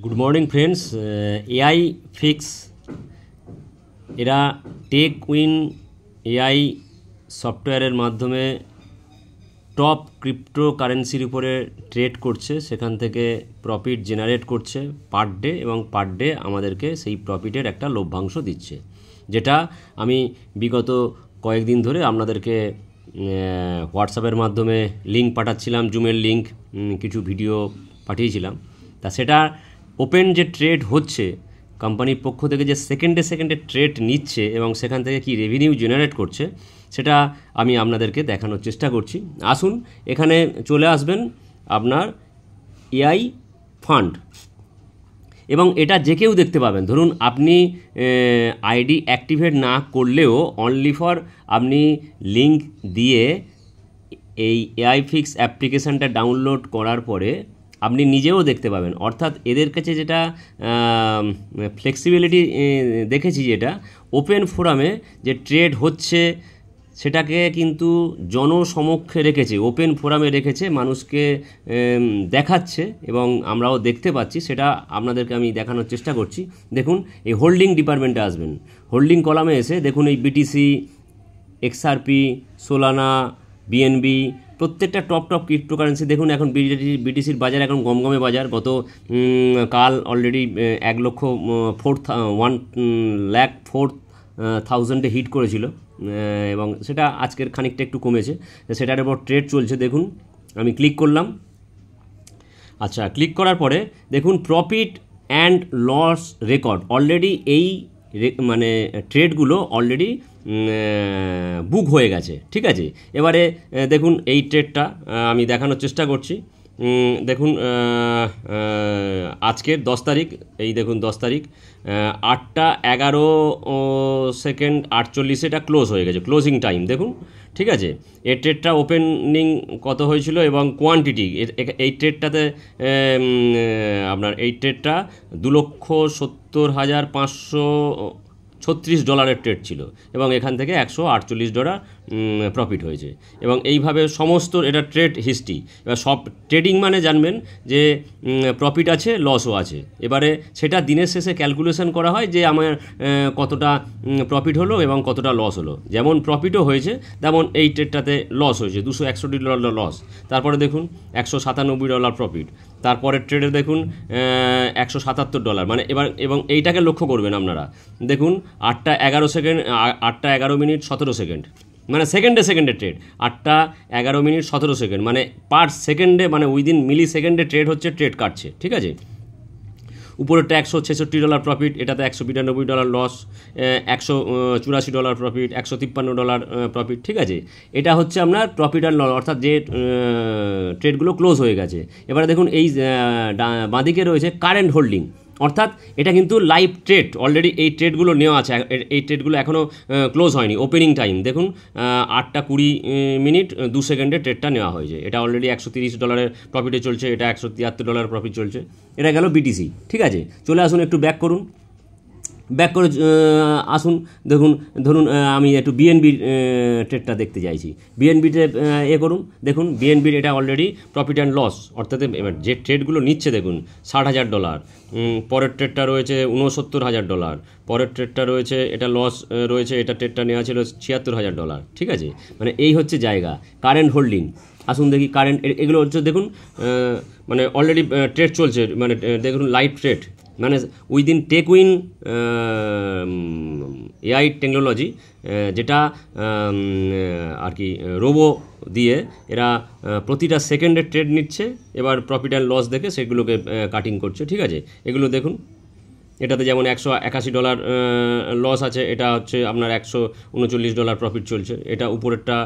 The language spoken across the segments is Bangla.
Good morning friends, AI fix এরা টেক উইন এআই সফটওয়্যারের মাধ্যমে টপ ক্রিপ্টোকারেন্সির উপরে ট্রেড করছে, সেখান থেকে প্রফিট জেনারেট করছে পার ডে, এবং পার ডে আমাদেরকে সেই প্রফিটের একটা লভ্যাংশ দিচ্ছে, যেটা আমি বিগত কয়েকদিন ধরে আপনাদেরকে হোয়াটসঅ্যাপের মাধ্যমে লিঙ্ক পাঠাচ্ছিলাম, জুমের লিঙ্ক, কিছু ভিডিও পাঠিয়েছিলাম। তা সেটা ওপেন যে ট্রেড হচ্ছে, কোম্পানির পক্ষ থেকে যে সেকেন্ডে ট্রেড নিচ্ছে এবং সেখান থেকে কি রেভিনিউ জেনারেট করছে, সেটা আমি আপনাদেরকে দেখানোর চেষ্টা করছি। আসুন, এখানে চলে আসবেন আপনার এআই ফান্ড, এবং এটা যে কেউ দেখতে পাবেন। ধরুন আপনি আইডি অ্যাক্টিভেট না করলেও অনলি ফর আপনি লিঙ্ক দিয়ে এই এআই ফিক্স অ্যাপ্লিকেশানটা ডাউনলোড করার পরে আপনি নিজেও দেখতে পাবেন। অর্থাৎ এদের কাছে যেটা ফ্লেক্সিবিলিটি দেখেছি, যেটা ওপেন ফোরামে যে ট্রেড হচ্ছে সেটাকে কিন্তু জনসমক্ষে রেখেছে, ওপেন ফোরামে রেখেছে, মানুষকে দেখাচ্ছে এবং আমরাও দেখতে পাচ্ছি। সেটা আপনাদেরকে আমি দেখানোর চেষ্টা করছি। দেখুন, এই হোল্ডিং ডিপার্টমেন্টে আসবেন, হোল্ডিং কলামে এসে দেখুন এই বিটিসি, এক্সআরপি, সোলানা, বিএনবি, প্রত্যেকটা টপ ক্রিপ্টোকারেন্সি দেখুন। এখন বিটিসির বাজার এখন গমগমে বাজার। গত কাল অলরেডি 1,04,000 হিট করেছিল, এবং সেটা আজকের খানিকটা একটু কমেছে। সেটার উপর ট্রেড চলছে। দেখুন, আমি ক্লিক করলাম। আচ্ছা, ক্লিক করার পরে দেখুন profit and loss record already এই মানে ট্রেডগুলো অলরেডি বুক হয়ে গেছে, ঠিক আছে। এবারে দেখুন এই ট্রেডটা আমি দেখানোর চেষ্টা করছি। দেখুন আজকের 10 তারিখ, এই দেখুন 10 তারিখ 8:11 এটা ক্লোজ হয়ে গেছে, ক্লোজিং টাইম দেখুন, ঠিক আছে। এই ট্রেডটা ওপেনিং কত হয়েছিল এবং কোয়ান্টিটি, এই ট্রেডটাতে আপনার এই ট্রেডটা $2,70,536 ট্রেড ছিল, এবং এখান থেকে $148 প্রফিট হয়েছে। এবং এইভাবে সমস্ত এটা ট্রেড হিস্ট্রি। এবার সব ট্রেডিং মানে জানবেন যে প্রফিট আছে, লসও আছে। এবারে সেটা দিনের শেষে ক্যালকুলেশন করা হয় যে আমার কতটা প্রফিট হলো এবং কতটা লস হলো। যেমন প্রফিটও হয়েছে, তেমন এই ট্রেডটাতে লস হয়েছে, $261 লস। তারপরে দেখুন $197 প্রফিট। তারপরের ট্রেডে দেখুন $177, মানে এবার, এবং এইটাকে লক্ষ্য করবেন আপনারা। দেখুন 8:11 মানে সেকেন্ডে ট্রেড, 8:11 মানে পার সেকেন্ডে, মানে উইদিন মিলি সেকেন্ডে ট্রেড হচ্ছে, ট্রেড কাটছে, ঠিক আছে। উপরেরটা $166 প্রফিট, এটাতে $192 লস, $184 প্রফিট, $153 প্রফিট, ঠিক আছে। এটা হচ্ছে আপনার প্রফিট আর লস, অর্থাৎ যে ট্রেডগুলো ক্লোজ হয়ে গেছে। এবারে দেখুন এই বাঁদিকে রয়েছে কারেন্ট হোল্ডিং, অর্থাৎ এটা কিন্তু লাইভ ট্রেড, অলরেডি এই ট্রেডগুলো নেওয়া আছে, এই ট্রেডগুলো এখনও ক্লোজ হয়নি। ওপেনিং টাইম দেখুন 8:20 2 ট্রেডটা নেওয়া হয়েছে। এটা অলরেডি $130 প্রফিটে চলছে, এটা $173 প্রফিট চলছে। এটা গেল বিটিসি, ঠিক আছে। চলে আসুন, একটু ব্যাক করুন, ব্যাক করে আসুন। দেখুন, ধরুন আমি একটু বিএনবির ট্রেডটা দেখতে চাইছি। বিএনবিতে করুন। দেখুন বিএনবির এটা অলরেডি প্রফিট অ্যান্ড লস, অর্থাৎ যে ট্রেডগুলো নিচ্ছে দেখুন $60,000। পরের ট্রেডটা রয়েছে $69,000। পরের ট্রেডটা রয়েছে, এটা লস রয়েছে, এটা ট্রেডটা নেওয়া ছিল $76,000, ঠিক আছে। মানে এই হচ্ছে জায়গা কারেন্ট হোল্ডিং। আসুন দেখি কারেন্ট, এগুলো হচ্ছে দেখুন মানে অলরেডি ট্রেড চলছে, মানে দেখুন লাইভ ট্রেড, মানে within tech win AI technology, যেটা আর কি রোবো দিয়ে এরা প্রতিটা সেকেন্ডে ট্রেড নিচ্ছে। এবার প্রফিট অ্যান্ড লস দেখে সেগুলোকে কাটিং করছে, ঠিক আছে। এগুলো দেখুন, এটাতে যেমন $181 লস আছে, এটা হচ্ছে আপনার $139 প্রফিট চলছে। এটা উপরেরটা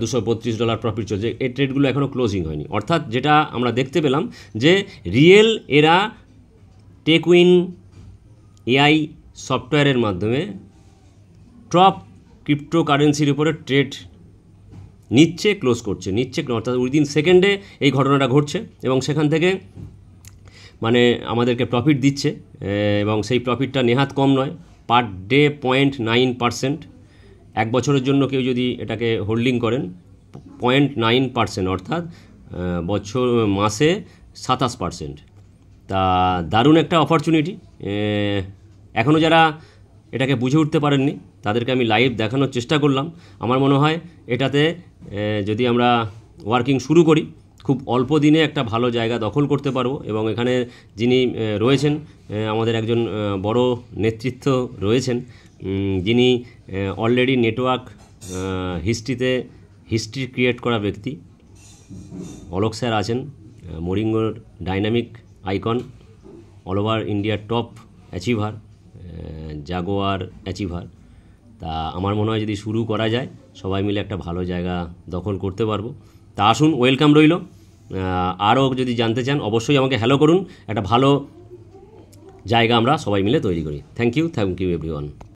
$232 প্রফিট চলছে। এই ট্রেডগুলো এখনও ক্লোজিং হয়নি। অর্থাৎ যেটা আমরা দেখতে পেলাম যে রিয়েল এরা টেক উইন এআই সফটওয়্যারের মাধ্যমে টপ ক্রিপ্টোকারেন্সির উপরে ট্রেড নিচ্ছে, ক্লোজ করছে, অর্থাৎ উইদিন সেকেন্ডে এই ঘটনাটা ঘটছে, এবং সেখান থেকে মানে আমাদেরকে প্রফিট দিচ্ছে, এবং সেই প্রফিটটা নেহাত কম নয়, পার ডে 0.9%। 1 বছরের জন্য কেউ যদি এটাকে হোল্ডিং করেন 0.9%, অর্থাৎ মাসে 27%। তা দারুণ একটা অপরচুনিটি। এখনও যারা এটাকে বুঝে উঠতে পারেননি তাদেরকে আমি লাইভ দেখানোর চেষ্টা করলাম। আমার মনে হয় এটাতে যদি আমরা ওয়ার্কিং শুরু করি, খুব অল্প দিনে একটা ভালো জায়গা দখল করতে পারবো। এবং এখানে যিনি রয়েছেন, আমাদের একজন বড় নেতৃত্ব রয়েছেন, যিনি অলরেডি নেটওয়ার্ক হিস্ট্রি ক্রিয়েট করা ব্যক্তি। অলোক স্যার আছেন, মরিঙ্গোর ডাইনামিক আইকন, অল ওভার ইন্ডিয়ার টপ অ্যাচিভার, জাগোয়ার অ্যাচিভার। তা আমার মনে হয় যদি শুরু করা যায়, সবাই মিলে একটা ভালো জায়গা দখল করতে পারবো। তা আসুন, ওয়েলকাম রইল। আরও যদি জানতে চান অবশ্যই আমাকে হ্যালো করুন, একটা ভালো জায়গা আমরা সবাই মিলে তৈরি করি। Thank you everyone.